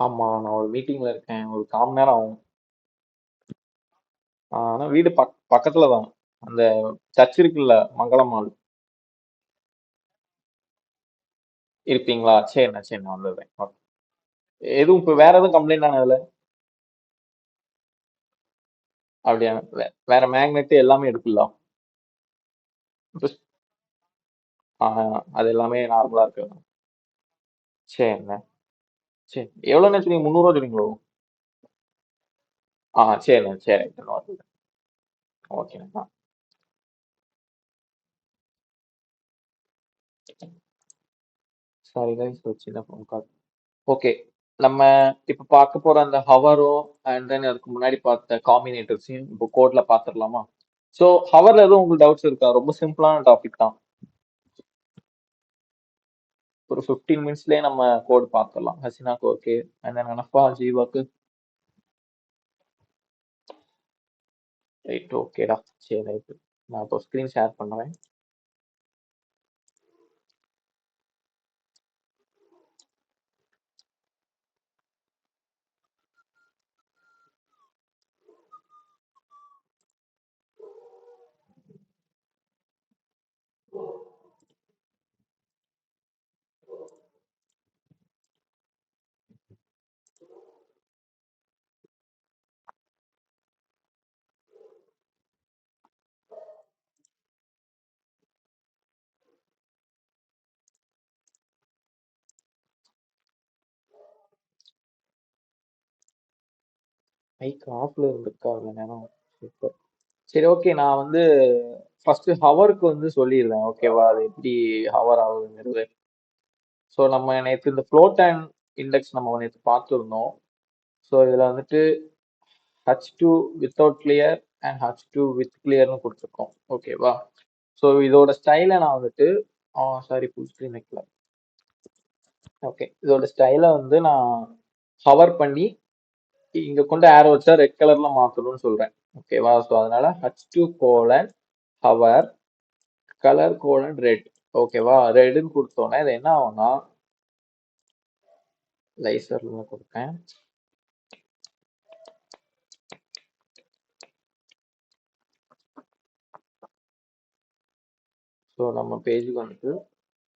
ஆமா, நான் ஒரு மீட்டிங்ல இருக்கேன், ஒரு 1/4 மணி நேரம் ஆகும். ஆனா வீடு பக்கத்துல தான், அந்த சர்ச் இருக்குல்ல, மங்களம் மால். இருப்பீங்களா? சரிண்ணா சரிண்ணா, வந்துடுறேன். Okay. எதுவும் இப்போ வேற எதுவும் கம்ப்ளைண்ட் ஆனது இல்ல? அப்படியா? வேற மேக்னெட் எல்லாமே எடுக்கலாம். இப்போ அது எல்லாமே நார்மலா இருக்கு. சரிண்ணே. சரி, எவ்வளவு நேரத்துக்கு நீங்க 300 சொன்னீங்களோ? சரிண்ணே சரி. ஓகேண்ணா. சாரி கைஸ், ஒரு சின்ன ஃபோன் கால். ஓகே, நம்ம இப்ப பார்க்க போற அந்த ஹவரும் அண்ட் தென் அதுக்கு முன்னாடி பார்த்த காம்பினேட்டர்ஸையும் இப்போ கோட்ல பார்த்துடலாமா? ஸோ ஹவர்ல எதுவும் உங்களுக்கு டவுட்ஸ் இருக்கா? ரொம்ப சிம்பிளான டாபிக் தான். ஒரு 15 மினிட்ஸ்லயே நம்ம கோட் பார்த்துடலாம். ஹசினாக்கு ஓகே, அண்ட் தென் அனஃபா ஜீவாக்கு ரைட். ஓகேடா. சரி ரைட். நான் இப்போ ஸ்க்ரீன் ஷேர் பண்ணுறேன். மைக் ஆஃப்ல இருந்திருக்கா அவ்வளோ நேரம்? சூப்பர். சரி ஓகே, நான் வந்து ஃபர்ஸ்ட் ஹவருக்கு வந்து சொல்லிடுறேன். ஓகேவா? அது எப்படி ஹவர் ஆகுதுங்கிறது. ஸோ நம்ம நேற்று இந்த ஃப்ளோட் அண்ட் இண்டெக்ஸ் நம்ம நேற்று பார்த்துருந்தோம். ஸோ இதில் வந்துட்டு H2 without clear and H2 with கிளியர்னு கொடுத்துருக்கோம். ஓகேவா? ஸோ இதோட ஸ்டைலை நான் வந்துட்டு சாரி, ஃபுல் ஸ்க்ரீன் வைக்கல. ஓகே, இதோட ஸ்டைலை வந்து நான் ஹவர் பண்ணி இங்க கொண்டு ஏரோ வச்சா ரெட் கலர்ல மாத்தணும்னு சொல்றேன். ஓகேவா? ஸோ அதனால H2 colon hour colour colon red. ஓகேவா? ரெட்னு கொடுத்தோன்னே இது என்ன ஆகும்னா, லைசர்ல கொடுத்தேன். ஸோ நம்ம பேஜுக்கு வந்துட்டு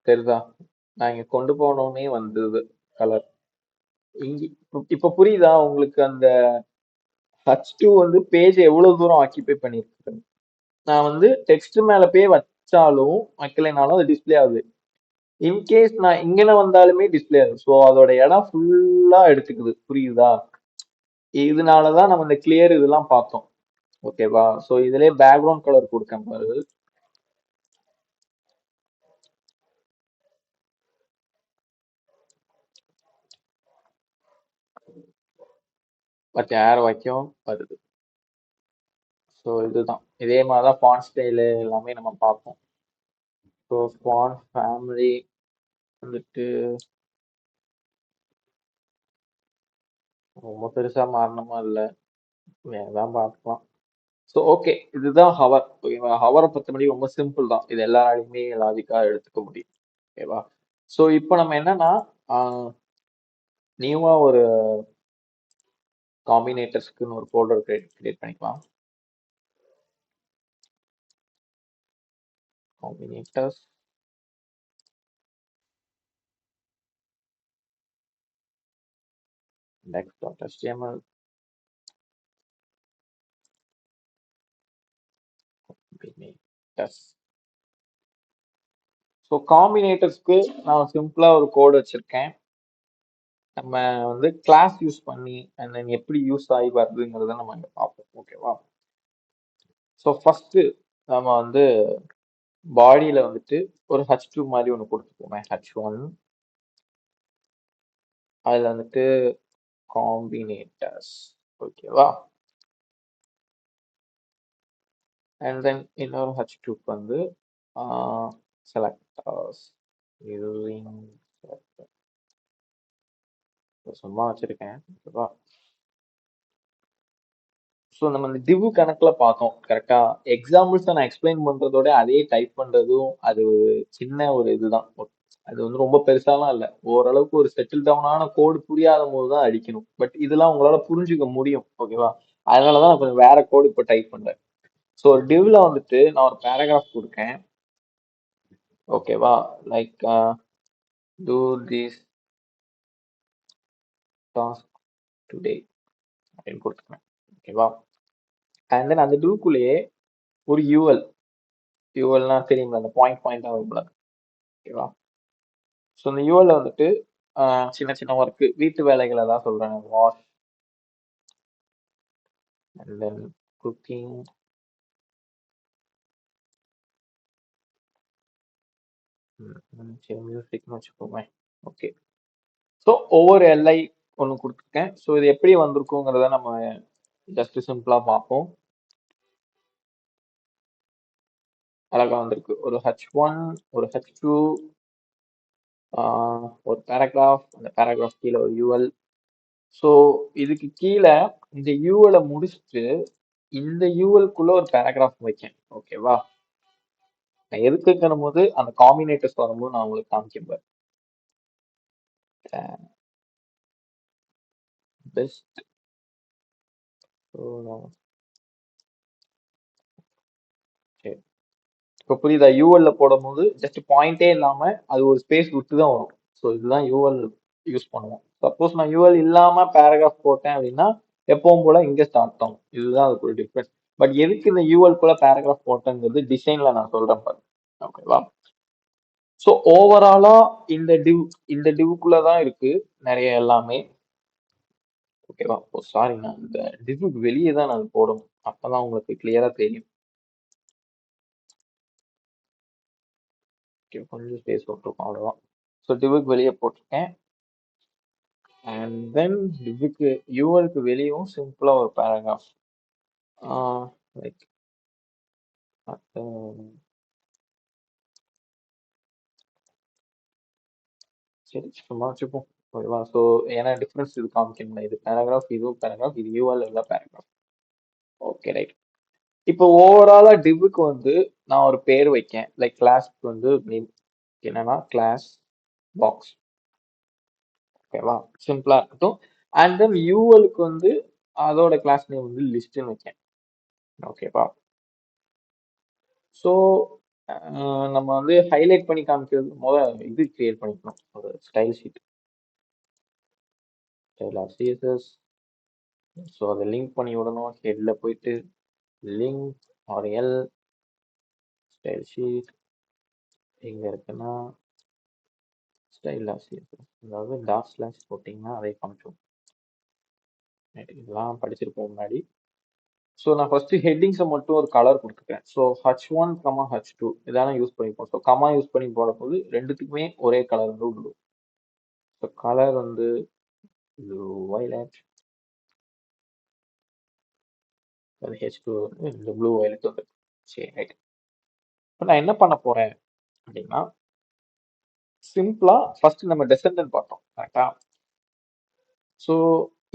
தெரியுதா, நான் இங்க கொண்டு போனோடனே வந்தது கலர். இங்க இப்ப புரியுதா உங்களுக்கு? அந்த H2 வந்து பேஜ் எவ்வளவு தூரம் ஆக்கிபை பண்ணிருக்கு. நான் வந்து டெக்ஸ்ட் மேல போய் வச்சாலும் வைக்கலைனாலும் அது டிஸ்பிளே ஆகுது. இன்கேஸ் நான் இங்கன வந்தாலுமே டிஸ்பிளே ஆகுது. ஸோ அதோட இடம் ஃபுல்லா எடுத்துக்குது. புரியுதா? இதனாலதான் நம்ம இந்த கிளியர் இதெல்லாம் பார்த்தோம். ஓகேவா? ஸோ இதுலயே பேக்ரவுண்ட் கலர் கொடுக்கேன் பாரு. பட் ஏர் வைக்கும் வருது. ஸோ இதுதான் இதே மாதிரி தான் ஃபாண்ட் ஸ்டைலு எல்லாமே நம்ம பார்ப்போம். ஸோ ஃபாண்ட் ஃபேமிலி வந்துட்டு ரொம்ப பெருசா மாறணுமா இல்லை, வேணாம் பார்க்கலாம். ஸோ ஓகே, இதுதான் ஹவர். ஓகேவா, ஹவரை பற்றி ரொம்ப சிம்பிள் தான், இது எல்லாராலையுமே லாஜிக்கா எடுத்துக்க முடியும். ஓகேவா. ஸோ இப்போ நம்ம என்னன்னா நியூவா ஒரு காம்பினேட்டர்ஸ்க்குன்னு ஒரு ஃபோல்டர் கிரியேட் பண்ணிக்கலாம். காம்பினேட்டர்ஸ் index.html காம்பினேட்டர்ஸ். ஸோ காம்பினேட்டர்ஸ்க்கு நான் சிம்பிளா ஒரு கோட் வச்சிருக்கேன். நம்ம வந்து கிளாஸ் யூஸ் பண்ணி and then எப்படி யூஸ் ஆகி வருதுங்கிறத நம்ம இங்க பார்ப்போம். ஓகேவா. ஸோ ஃபர்ஸ்ட் நம்ம வந்து பாடியில வந்துட்டு ஒரு H2 மாதிரி ஒன்று கொடுத்துக்கோங்க, H1. அதுல வந்துட்டு காம்பினேட்டர்ஸ். ஓகேவா. அண்ட் தென் இன்னொரு H2க்கு வந்து செலக்டர்ஸ் யூசிங் செலக்டர் சும்மா வச்சிருக்கேன். ஓகேவா. ஸோ நம்ம இந்த டிவ் கணக்குல பார்த்தோம் கரெக்டா. எக்ஸாம்பிள்ஸ் நான் எக்ஸ்பிளைன் பண்றதோட அதே டைப் பண்றதும் அது ஒரு சின்ன ஒரு இதுதான். அது வந்து ரொம்ப பெருசாலாம் இல்லை, ஓரளவுக்கு ஒரு செட்டில் டவுனான கோடு புரியாத போது தான் அடிக்கணும். பட் இதெல்லாம் உங்களால புரிஞ்சுக்க முடியும். ஓகேவா. அதனாலதான் நான் கொஞ்சம் வேற கோடு இப்போ டைப் பண்றேன். ஸோ ஒரு டிவ்ல வந்துட்டு நான் ஒரு பேராகிராஃப் கொடுக்கேன். ஓகேவா. Like do this task today அப்படின்னு கொடுத்துருக்கேன். ஓகேவா. அண்ட் தென் அந்த டிவ்க்குள்ளேயே ஒரு யூஎல்னா தெரியுங்களா, அந்த பாயிண்ட் பாயிண்ட் ஆகும்ல. ஓகேவா. ஸோ இந்த யூஎல்ல வந்துட்டு சின்ன சின்ன ஒர்க்கு, வீட்டு வேலைகள் ஏதாவது சொல்றேன். வாஷ் அண்ட் தென் குக்கிங் சரி மியூசிக்னு வச்சுக்கோங்க. ஓகே. ஸோ ஒவ்வொரு எல்ஐ ஒன்று கொடுத்துருக்கேன். ஸோ இது எப்படி வந்திருக்குங்கிறத நம்ம ஜஸ்ட் சிம்பிளா பார்ப்போம். அழகா வந்திருக்கு. ஒரு H1, ஒரு H2, ஒரு பேராகிராஃப், அந்த பேராகிராஃப் கீழே ஒரு யூஎல். ஸோ இதுக்கு கீழே இந்த யூஎலை முடிச்சுட்டு இந்த யூஎல்குள்ள ஒரு பேராகிராஃப் வைக்கேன். ஓகேவா. நான் எதுக்குங்கிற போது அந்த காம்பினேட்டர்ஸ் வரும்போது நான் உங்களுக்கு காமிக்கிறேன். பெஸ்ட். சரி, இப்போ புரியுதா. யூஎல்ல போடும்போது ஜஸ்ட் பாயிண்டே இல்லாம அது ஒரு ஸ்பேஸ் விட்டு தான் வரும். ஸோ இதுதான் யூஎல் யூஸ் பண்ணுவோம். சப்போஸ் நான் யூஎல் இல்லாம பேராகிராஃப் போட்டேன் அப்படின்னா எப்பவும் போல இங்க ஸ்டார்ட் ஆகும். இதுதான் அதுக்கு ஒரு டிஃபரன்ஸ். பட் எதுக்கு இந்த யூஎல் குள்ள பேராகிராஃப் போட்டேங்கிறது டிசைன்ல நான் சொல்றேன் பாருங்க. ஓகேவா. ஸோ ஓவராலா இந்த டிவ்க்குள்ள தான் இருக்கு நிறைய எல்லாமே. ஓகேவா. ஓ சாரி, நான் இந்த டிவ்வுக்கு வெளியே தான் நான் போடணும், அப்பதான் உங்களுக்கு கிளியரா தெரியும். ஓகே, கொஞ்சம் ஸ்பேஸ் விட்டுருக்கோம் அவ்வளவுதான். ஸோ டிவ்வுக்கு வெளியே போட்டிருக்கேன். அண்ட் தென் டிவ்வுக்கு யூஎல்க்கு வெளியும் சிம்பிளா ஒரு பேராகிராஃப் லைக் சரி சும்மா வச்சுப்போம். ஓகேவா. ஸோ ஏன்னா டிஃபரன்ஸ் இது காமிக்கணும், இது பேராகிராஃப், இதுவும் பேராகிராஃப், இது யூஎல் இல்லை பேராகிராஃப். Okay right. இப்போ ஓவராலா டிவ்வுக்கு வந்து நான் ஒரு பேர் வைக்கேன். லைக் கிளாஸ்க்கு வந்து நேம் என்னன்னா கிளாஸ் பாக்ஸ். ஓகேவா. சிம்பிளா இருக்கட்டும். அண்ட் தென் யூஎல்க்கு வந்து அதோட கிளாஸ் நேம் வந்து லிஸ்ட்னு வைக்கேன். ஓகேவா. ஸோ நம்ம வந்து ஹைலைட் பண்ணி காமிக்கிறது இது கிரியேட் பண்ணிக்கணும், ஒரு style sheet. Style or CSS. So அதை லிங்க் பண்ணி விடணும். ஹெட்ல போயிட்டு link R L style sheet எங்க இருக்குன்னா ஸ்டைல் ஆர் சிஎஸ்எஸ், அதாவது டாட் ஸ்லாஷ் போட்டிங்கன்னா அதை காமிச்சோம். இதெல்லாம் படிச்சிருப்போம் முன்னாடி. ஸோ நான் ஃபர்ஸ்ட் ஹெட்டிங்ஸை மட்டும் ஒரு கலர் கொடுத்துருக்கேன். ஸோ H1, H2 இதெல்லாம் யூஸ் பண்ணிப்போம். ஸோ கமா யூஸ் பண்ணி போடும்போது ரெண்டுத்துக்குமே ஒரே கலர் வந்து ப்ளூ. ஸோ கலர் வந்து ப்ளூ வைலட். அது H2 வந்து இந்த ப்ளூ வயலட் வந்து. சரி ரைட். இப்போ நான் என்ன பண்ண போறேன் அப்படின்னா சிம்பிளா ஃபர்ஸ்ட் நம்ம டெசெண்டன்ட் பார்த்தோம் கரெக்டா. ஸோ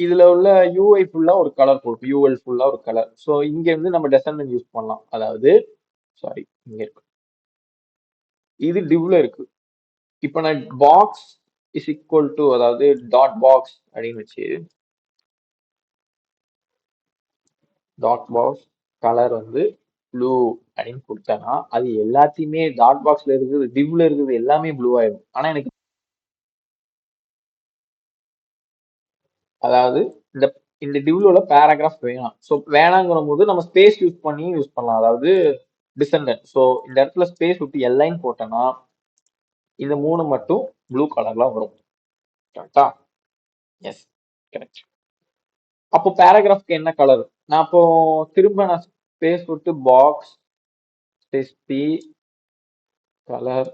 இதுல உள்ள யூஐ ஃபுல்லா ஒரு கலர் கொடுக்கும், யூஎல் ஃபுல்லா ஒரு கலர். ஸோ இங்க இருந்து நம்ம டெசெண்டன்ட் யூஸ் பண்ணலாம். அதாவது சாரி இங்க இருக்கு, இது டிவ்ல இருக்கு. இப்போ நான் பாக்ஸ் இஸ் ஈக்குவல் டு அதாவது டாட் பாக்ஸ் அப்படின்னு வச்சு டாட் பாக்ஸ் கலர் வந்து ப்ளூ அப்படின்னு கொடுத்தேன்னா அது எல்லாத்தையுமே டாட் பாக்ஸ்ல இருக்குது டிவ்ல இருக்குது எல்லாமே ப்ளூ ஆயிடும். ஆனா எனக்கு அதாவது இந்த இந்த டிவ்ல உள்ள பேராகிராஃப் வேணாம். ஸோ வேணாங்கிற போது நம்ம ஸ்பேஸ் யூஸ் பண்ணி யூஸ் பண்ணலாம். அதாவது டிசெண்டன்ட். ஸோ இந்த இடத்துல ஸ்பேஸ் விட்டு எல்லைன் போட்டேன்னா இந்த மூணு மட்டும் ப்ளூ கலர்ல வரும். கரெக்டா? Yes correct. அப்போ பேராகிராஃப்க்கு என்ன கலர்? நான் அப்போ திரும்ப நான் ஸ்பேஸ் விட்டு பாக்ஸ் ஸ்பேஸ் பி கலர்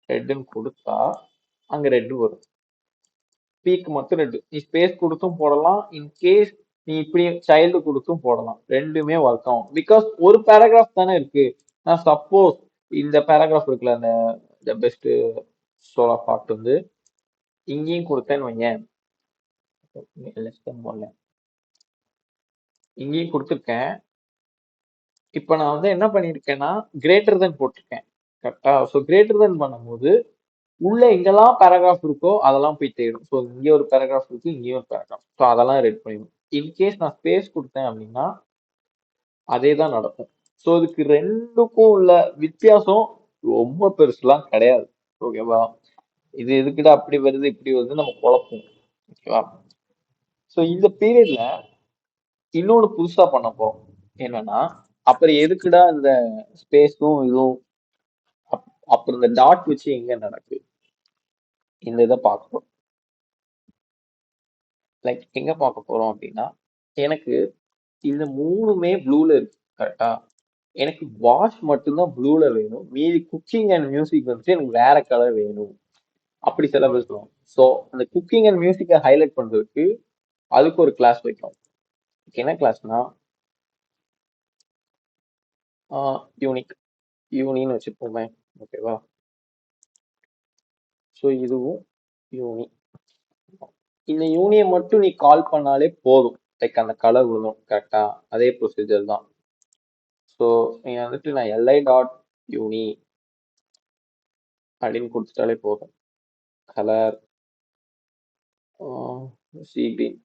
ரெட்னு கொடுத்தா அங்க ரெட் வரும். பீக்கு மட்டும் ரெட். நீ ஸ்பேஸ் கொடுத்தும் போடலாம், இன்கேஸ் நீ இப்படி சைல்டு கொடுத்தும் போடலாம், ரெண்டுமே ஒர்க் ஆகும். பிகாஸ் ஒரு பேராகிராஃப் தானே இருக்கு. நான் சப்போஸ் இந்த பேராகிராஃப் இருக்குல்ல, அந்த பெஸ்ட் சோலா பார்ட் வந்து இங்கேயும் கொடுத்தேன்னு வைங்க, இங்கேயும் கொடுத்துருக்கேன். இப்போ நான் வந்து என்ன பண்ணியிருக்கேன்னா கிரேட்டர் தென் போட்டிருக்கேன் கரெக்டா. ஸோ கிரேட்டர் தென் பண்ணும்போது உள்ள எங்கெல்லாம் பேராகிராஃப் இருக்கோ அதெல்லாம் போய் தேடும். ஸோ இங்கே ஒரு பேராகிராஃப் இருக்கு, இங்கேயும் ஒரு பேராகிராஃப். ஸோ அதெல்லாம் ரெட் பண்ணிடும். இன்கேஸ் நான் ஸ்பேஸ் கொடுத்தேன் அப்படின்னா அதே தான் நடக்கும். ஸோ இதுக்கு ரெண்டுக்கும் உள்ள வித்தியாசம் ரொம்ப பெருசுலாம் கிடையாது. ஓகேவா. இது எதுக்கிட்ட அப்படி வருது இப்படி வருது நம்ம குழப்பம். ஓகேவா. ஸோ இந்த பீரியட்ல இன்னொன்னு புதுசா பண்ண போறோம். என்னன்னா அப்புறம் எதுக்குடா இந்த ஸ்பேஸும் இதுவும் அப்புறம் இந்த டாட் வச்சு எங்க நடக்கு இந்த இதை பார்க்கணும். லைக் எங்க பார்க்க போறோம் அப்படின்னா எனக்கு இந்த மூணுமே ப்ளூல இருக்கு கரெக்டா. எனக்கு வாஷ் மட்டும்தான் ப்ளூல வேணும், மீதி குக்கிங் அண்ட் மியூசிக் வந்து எனக்கு வேற கலர் வேணும் அப்படி சில பேர் சொல்லுவாங்க. ஸோ அந்த குக்கிங் அண்ட் மியூசிக்கை ஹைலைட் பண்றதுக்கு அதுக்கு ஒரு கிளாஸ் வைக்கும். என்ன கிளாஸ்னா யூனிக் யூனின்னு வச்சுப்போமே. ஓகேவா. ஸோ இதுவும் யூனி. இந்த யூனியை மட்டும் நீ கால் பண்ணாலே போதும், லைக் அந்த கலர் விழுந்தும் கரெக்டா. அதே ப்ரொசீஜர் தான். ஸோ நீங்க வந்துட்டு நான் எல்ஐ டாட் யூனி அப்படின்னு கொடுத்துட்டாலே போதும். Colour C green.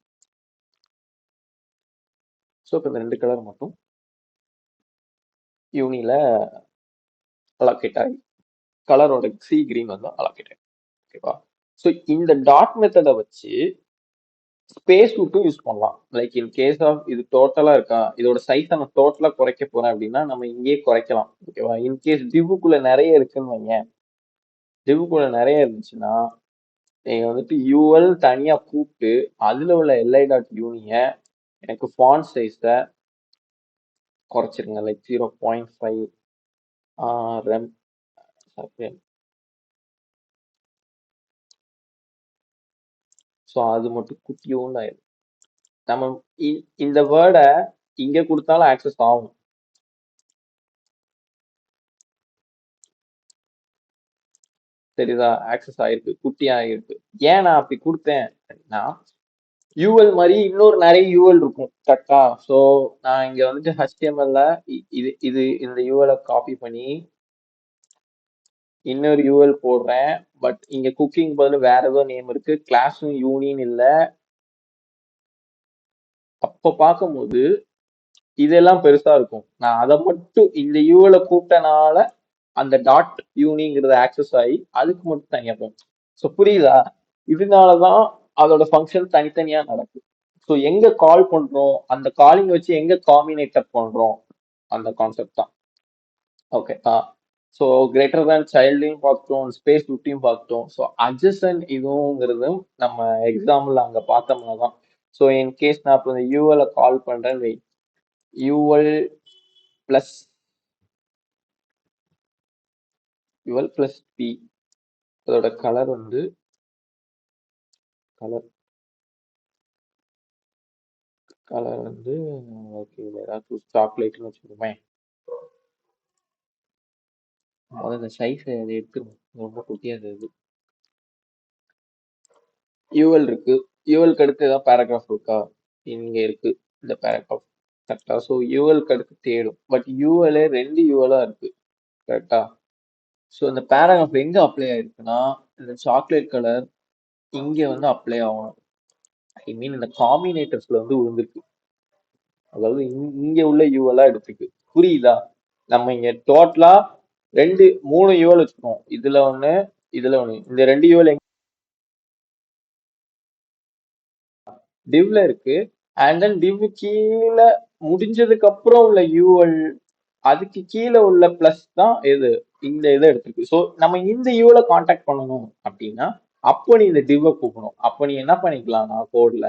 ஸோ இப்போ இந்த ரெண்டு கலர் மட்டும் யூனியில் அலோகேட் ஆகி கலரோட சி கிரீன் வந்து அலோகேட் ஆகி. ஓகேவா. ஸோ இந்த டாட் மெத்தடை வச்சு ஸ்பேஸ் விட்டும் யூஸ் பண்ணலாம். லைக் இன் கேஸ் ஆஃப் இது டோட்டலா இருக்கா, இதோட சைஸை நான் டோட்டலா குறைக்க போறேன் அப்படின்னா நம்ம இங்கேயே குறைக்கலாம். ஓகேவா. இன்கேஸ் டிவ்வுக்குள்ள நிறைய இருக்குன்னு வைங்க, டிவ்வுக்குள்ள நிறைய இருந்துச்சுன்னா நீங்க வந்துட்டு யூஎல் தனியா கூப்பிட்டு அதுல உள்ள எல்ஐ டாட் யூனிய எனக்கு ஃபாண்ட் சைஸை குறைச்சிருங்க. Like 0.5 RAM. ஸோ அது மட்டும் குட்டியோன்னு ஆயிடும். நம்ம இந்த வேர்டை இங்க கொடுத்தாலும் ஆக்சஸ் ஆகும். சரிதா. ஆக்சஸ் ஆயிருக்கு, குட்டி ஆயிருக்கு. ஏன் நான் அப்படி கொடுத்தேன் அப்படின்னா யூஎல் மாதிரி இன்னொரு நிறைய யூஎல் இருக்கும் கரெக்டா. ஸோ நான் இங்க வந்துட்டு ஹெச்டிஎம்எல்ல இது இது இந்த யூஎலை காப்பி பண்ணி இன்னொரு யூஎல் போடுறேன். பட் இங்க குக்கிங் பதில் வேற ஏதோ நேம் இருக்கு, கிளாஸும் யூனியன் இல்லை. அப்ப பார்க்கும்போது இதெல்லாம் பெருசா இருக்கும். நான் அதை மட்டும் இந்த யூஎலை கூப்பிட்டனால அந்த டாட் யூனிங்கிறது ஆக்சஸ் ஆகி அதுக்கு மட்டும் தனியா போகும். ஸோ புரியுதா. இதனாலதான் அதோட ஃபங்க்ஷன் தனித்தனியா நடக்கும். ஸோ எங்க கால் பண்றோம், அந்த காலிங் வச்சு எங்க காம்பினேட்டர் பண்றோம், அந்த கான்செப்ட் தான். ஓகே. ஸோ கிரேட்டர் தேன் சைல்டையும் பார்த்தோம், ஸ்பேஸ் விட்டையும் பார்த்தோம். ஸோ அட்ஜசன்ட் இதுங்கிறதும் நம்ம எக்ஸாம்பிள் அங்க பார்த்தோம்னா தான். ஸோ இன் கேஸ் நான் இப்போ இந்த யூஎல் கால் பண்றேன், UL plus UL plus P, அதோட கலர் வந்து கலர் கலர் வந்து ஓகே, ஏதாச்சும் சாக்லேட்னு வச்சுக்கோமே. முதல்ல இந்த சைஸ் அதை எடுத்துருவோம், ரொம்ப குட்டியா இருந்தது. யூஎல் இருக்கு. யூஎல்க்கு அடுத்து ஏதாவது பேராகிராஃப் இருக்கா? இங்க இருக்கு இந்த பேராகிராஃப். கரெக்டா? ஸோ யூஎல்க்கு அடுத்து தேடும். பட் யூஎல்ஏ 2 யூஎலா இருக்கு. கரெக்டா? ஸோ இந்த பேராகிராஃப் எங்க அப்ளை ஆயிருக்குன்னா, இந்த சாக்லேட் கலர் இங்க வந்து அப்ளை ஆகணும். ஐ மீன் இந்த காம்பினேட்டர்ஸ்ல வந்து விழுந்திருக்கு. அதாவது இங்க உள்ள யூஎலா எடுத்துக்கு. புரியுதா? நம்ம இங்க டோட்டலா 3 யூஎல் வச்சுக்கோம். இதுல ஒண்ணு, இதுல ஒண்ணு. இந்த 2 யூஎல் டிவ்ல இருக்கு. அண்ட் தென் டிவ் கீழே முடிஞ்சதுக்கு அப்புறம் உள்ள யூஎல், அதுக்கு கீழே உள்ள பிளஸ் தான் எது இந்த இதை எடுத்துருக்கு. ஸோ நம்ம இந்த யூல காண்டாக்ட் பண்ணணும் அப்படின்னா அப்போ நீ இந்த டிவ்வை கூப்பிடணும். அப்போ நீ என்ன பண்ணிக்கலாம்னா கோட்ல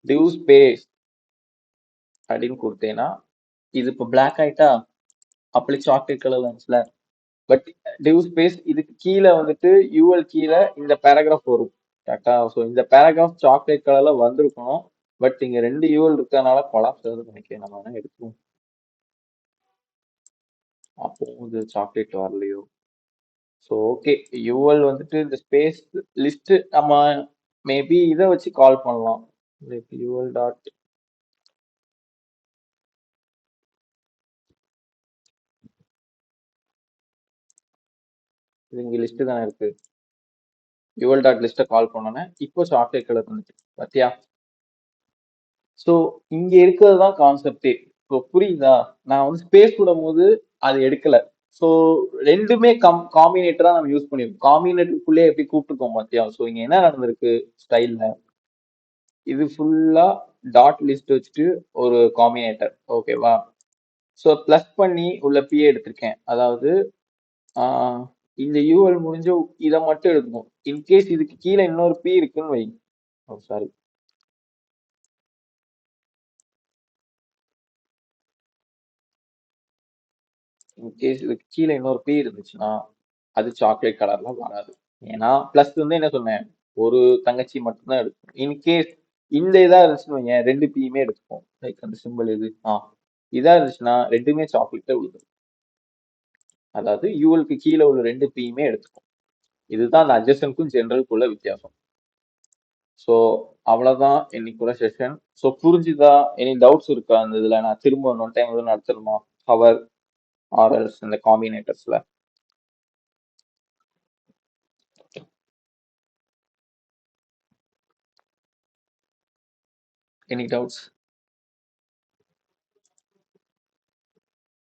டிவ் ஸ்பேஸ் அப்படின்னு கொடுத்தேன்னா இது இப்போ பிளாக் ஆயிட்டா, அப்படி சாக்லேட் கலர்ல இருந்துச்சுல. பட் டிவ் ஸ்பேஸ் இதுக்கு கீழே வந்துட்டு யூஎல் கீழே இந்த பேராகிராஃப் வரும். கரெக்டா? ஸோ இந்த பேராகிராஃப் சாக்லேட் கலர்ல வந்திருக்கணும். பட் இங்க 2 யூஎல் இருக்கறனால கொலாப்ஸ் ஆகுது நினைக்கிறேன். நம்ம வேணா எடுத்துவோம். அப்போ இது சாக்லேட் வரலையோ? ஸோ ஓகே, யூஎல் வந்துட்டு இந்த ஸ்பேஸ் லிஸ்ட் நம்ம மேபி இதை வச்சு கால் பண்ணலாம். யூஎல் டாட் இது இங்க லிஸ்ட் தானே இருக்கு. யூஎல் டாட் லிஸ்ட்டை கால் பண்ணோன்னே இப்போ சாக்லேட் கலர் வந்துச்சு பார்த்தியா? ஸோ இங்க இருக்கிறது தான் கான்செப்டே. ஸோ புரியுதா? நான் வந்து ஸ்பேஸ் விடும்போது அது எடுக்கல. ஸோ ரெண்டுமே காம்பினேட்டரா நம்ம யூஸ் பண்ணிருக்கோம். காம்பினேட்டருக்குள்ளே எப்படி கூப்பிட்டுருக்கோம் பார்த்தியா? ஸோ இங்க என்ன நடந்திருக்கு ஸ்டைல்ல, இது ஃபுல்லா டாட் லிஸ்ட் வச்சுட்டு ஒரு காம்பினேட்டர். ஓகேவா? ஸோ ப்ளஸ் பண்ணி உள்ள பிஏ எடுத்திருக்கேன். அதாவது இந்த யூஎல் முடிஞ்ச இதை மட்டும் எடுக்கணும். இன்கேஸ் இதுக்கு கீழே இன்னொரு பி இருக்குன்னு வை. சாரி, இன்கேஸ் இதுக்கு கீழே இன்னொரு பி இருந்துச்சுன்னா அது சாக்லேட் கலர்ல வராது. ஏன்னா பிளஸ் வந்து என்ன சொன்னேன், ஒரு தங்கச்சி மட்டும்தான் எடுக்கும். இன்கேஸ் இந்த இதா இருந்துச்சுன்னு வைங்க, 2 பியுமே எடுத்துப்போம். லைக் அந்த சிம்பிள் இது இதா இருந்துச்சுன்னா ரெண்டுமே சாக்லேட்டை விழுதும். அதாவது யூஎலுக்கு கீழே உள்ள 2 பியுமே எடுத்துக்கும். இதுதான் அந்த அட்ஜஸ்டன்ட்க்கும் ஜெனரலுக்குள்ள வித்தியாசம். ஸோ அவ்வளவுதான் இன்னைக்குள்ள செஷன். ஸோ புரிஞ்சுதா? எனி டவுட்ஸ் இருக்கா அந்த இதுல? நான் திரும்ப ஒன் டைம் எதுவும் நடத்தணுமா? ஹவர் ஆர்எல்ஸ் இந்த காம்பினேட்டர்ஸ்ல எனி டவுட்ஸ்?